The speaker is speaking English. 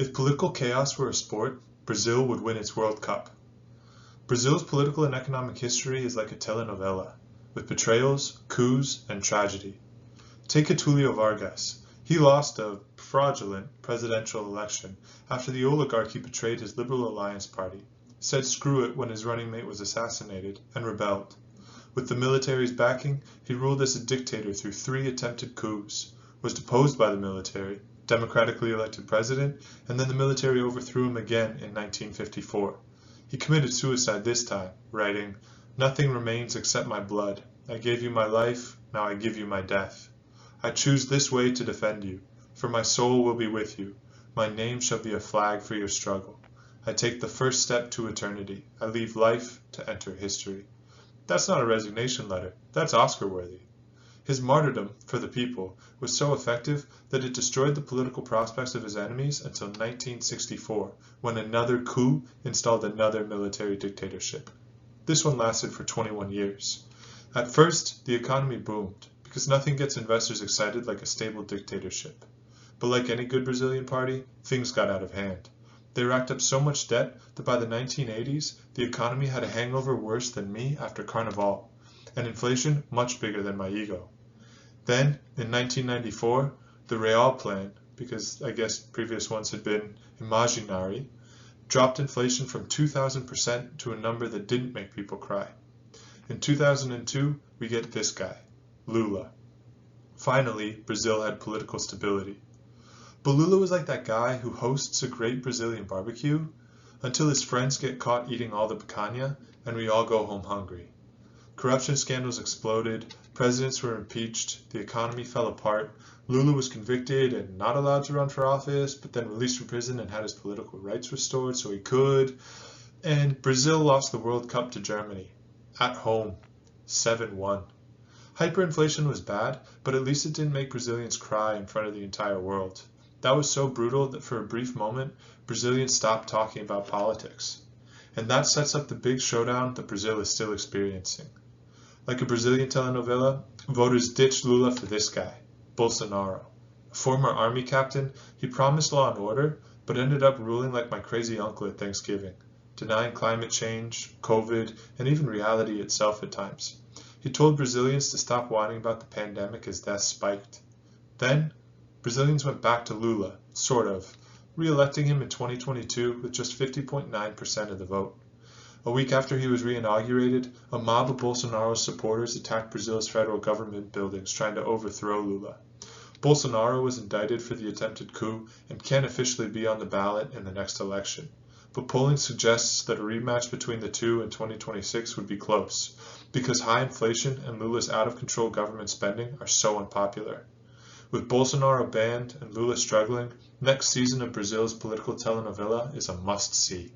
If political chaos were a sport, Brazil would win its World Cup. Brazil's political and economic history is like a telenovela, with betrayals, coups, and tragedy. Take Getulio Vargas. He lost a fraudulent presidential election after the oligarchy betrayed his Liberal Alliance party, said screw it when his running mate was assassinated, and rebelled. With the military's backing, he ruled as a dictator through 3 attempted coups, was deposed by the military, democratically elected president, and then the military overthrew him again in 1954. He committed suicide this time, writing, "Nothing remains except my blood. I gave you my life, now I give you my death. I choose this way to defend you, for my soul will be with you. My name shall be a flag for your struggle. I take the first step to eternity. I leave life to enter history." That's not a resignation letter, that's Oscar-worthy. His martyrdom for the people was so effective that it destroyed the political prospects of his enemies until 1964, when another coup installed another military dictatorship. This one lasted for 21 years. At first, the economy boomed, because nothing gets investors excited like a stable dictatorship. But like any good Brazilian party, things got out of hand. They racked up so much debt that by the 1980s, the economy had a hangover worse than me after Carnival, and inflation much bigger than my ego. Then, in 1994, the Real plan, because I guess previous ones had been imaginary, dropped inflation from 2,000% to a number that didn't make people cry. In 2002, we get this guy, Lula. Finally, Brazil had political stability. But Lula was like that guy who hosts a great Brazilian barbecue until his friends get caught eating all the picanha and we all go home hungry. Corruption scandals exploded, presidents were impeached, the economy fell apart, Lula was convicted and not allowed to run for office, but then released from prison and had his political rights restored so he could, and Brazil lost the World Cup to Germany, at home, 7-1. Hyperinflation was bad, but at least it didn't make Brazilians cry in front of the entire world. That was so brutal that for a brief moment, Brazilians stopped talking about politics. And that sets up the big showdown that Brazil is still experiencing. Like a Brazilian telenovela, voters ditched Lula for this guy, Bolsonaro. A former army captain, he promised law and order, but ended up ruling like my crazy uncle at Thanksgiving, denying climate change, COVID, and even reality itself at times. He told Brazilians to stop whining about the pandemic as deaths spiked. Then, Brazilians went back to Lula, sort of, re-electing him in 2022 with just 50.9% of the vote. A week after he was re-inaugurated, a mob of Bolsonaro's supporters attacked Brazil's federal government buildings trying to overthrow Lula. Bolsonaro was indicted for the attempted coup and can't officially be on the ballot in the next election. But polling suggests that a rematch between the two in 2026 would be close, because high inflation and Lula's out-of-control government spending are so unpopular. With Bolsonaro banned and Lula struggling, next season of Brazil's political telenovela is a must-see.